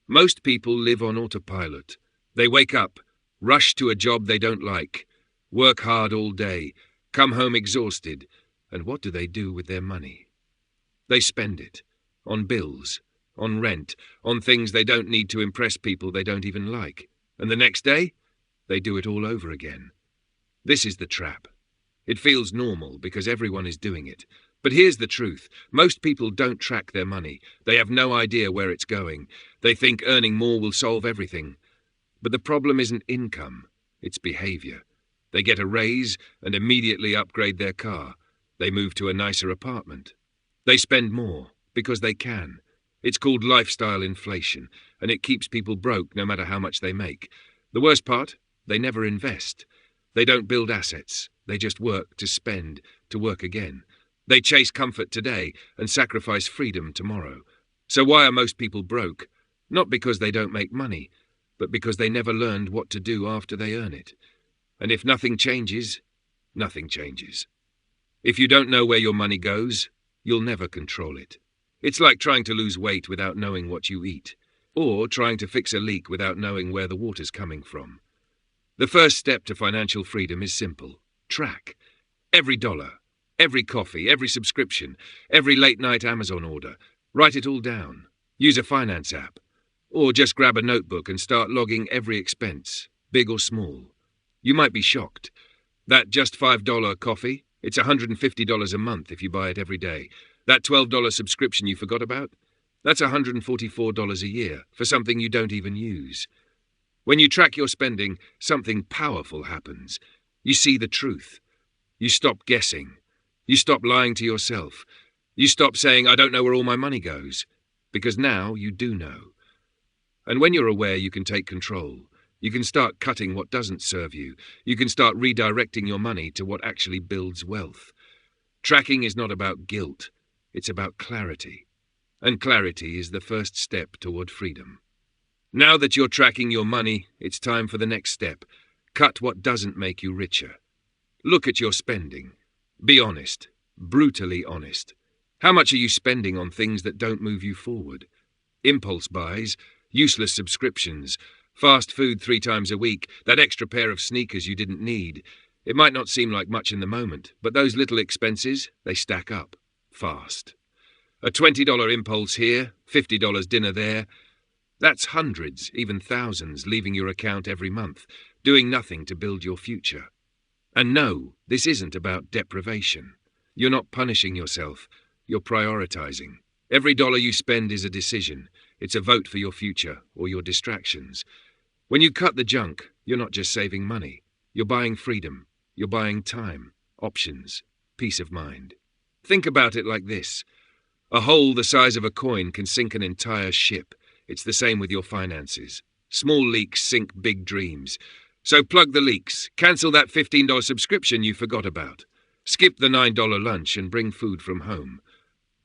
Most people live on autopilot. They wake up, rush to a job they don't like, work hard all day, come home exhausted, and what do they do with their money? They spend it. On bills, on rent, on things they don't need to impress people they don't even like. And the next day, they do it all over again. This is the trap. It feels normal because everyone is doing it. But here's the truth. Most people don't track their money. They have no idea where it's going. They think earning more will solve everything. But the problem isn't income. It's behavior. They get a raise and immediately upgrade their car. They move to a nicer apartment. They spend more because they can. It's called lifestyle inflation, and it keeps people broke no matter how much they make. The worst part? They never invest. They don't build assets. They just work to spend, to work again. They chase comfort today and sacrifice freedom tomorrow. So why are most people broke? Not because they don't make money, but because they never learned what to do after they earn it. And if nothing changes, nothing changes. If you don't know where your money goes, you'll never control it. It's like trying to lose weight without knowing what you eat, or trying to fix a leak without knowing where the water's coming from. The first step to financial freedom is simple. Track. Every dollar, every coffee, every subscription, every late-night Amazon order. Write it all down. Use a finance app. Or just grab a notebook and start logging every expense, big or small. You might be shocked. That just $5 coffee, it's $150 a month if you buy it every day. That $12 subscription you forgot about, that's $144 a year for something you don't even use. When you track your spending, something powerful happens. You see the truth. You stop guessing. You stop lying to yourself. You stop saying, I don't know where all my money goes. Because now you do know. And when you're aware, you can take control. You can start cutting what doesn't serve you. You can start redirecting your money to what actually builds wealth. Tracking is not about guilt. It's about clarity. And clarity is the first step toward freedom. Now that you're tracking your money, it's time for the next step. Cut what doesn't make you richer. Look at your spending. Be honest. Brutally honest. How much are you spending on things that don't move you forward? Impulse buys, useless subscriptions, fast food 3 times a week, that extra pair of sneakers you didn't need. It might not seem like much in the moment, but those little expenses, they stack up. Fast. A $20 impulse here, $50 dinner there. That's hundreds, even thousands, leaving your account every month, doing nothing to build your future. And no, this isn't about deprivation. You're not punishing yourself. You're prioritizing. Every dollar you spend is a decision. It's a vote for your future or your distractions. When you cut the junk, you're not just saving money. You're buying freedom. You're buying time, options, peace of mind. Think about it like this. A hole the size of a coin can sink an entire ship. It's the same with your finances. Small leaks sink big dreams. So plug the leaks. Cancel that $15 subscription you forgot about. Skip the $9 lunch and bring food from home.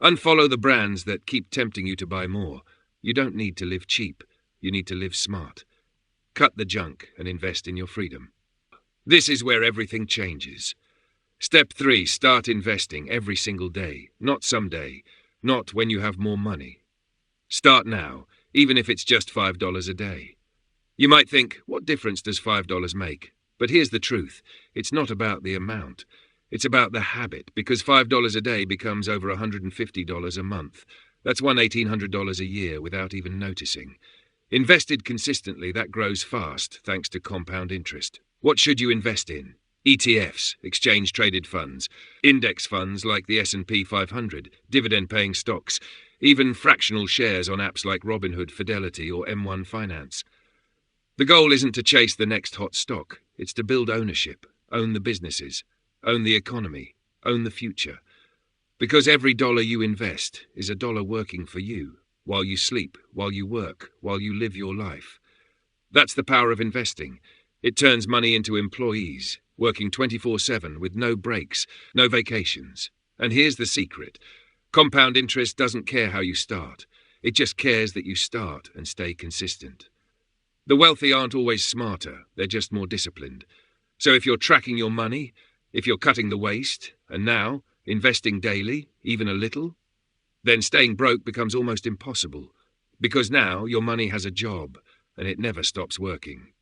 Unfollow the brands that keep tempting you to buy more. You don't need to live cheap. You need to live smart. Cut the junk and invest in your freedom. This is where everything changes. Step 3, start investing every single day, not someday, not when you have more money. Start now, even if it's just $5 a day. You might think, what difference does $5 make? But here's the truth. It's not about the amount. It's about the habit, because $5 a day becomes over $150 a month. That's $1,800 a year without even noticing. Invested consistently, that grows fast, thanks to compound interest. What should you invest in? ETFs, exchange-traded funds, index funds like the S&P 500, dividend-paying stocks, even fractional shares on apps like Robinhood, Fidelity, or M1 Finance. The goal isn't to chase the next hot stock. It's to build ownership, own the businesses, own the economy, own the future. Because every dollar you invest is a dollar working for you, while you sleep, while you work, while you live your life. That's the power of investing. It turns money into employees, working 24/7 with no breaks, no vacations. And here's the secret. Compound interest doesn't care how you start. It just cares that you start and stay consistent. The wealthy aren't always smarter, they're just more disciplined. So if you're tracking your money, if you're cutting the waste, and now investing daily, even a little, then staying broke becomes almost impossible. Because now your money has a job, and it never stops working.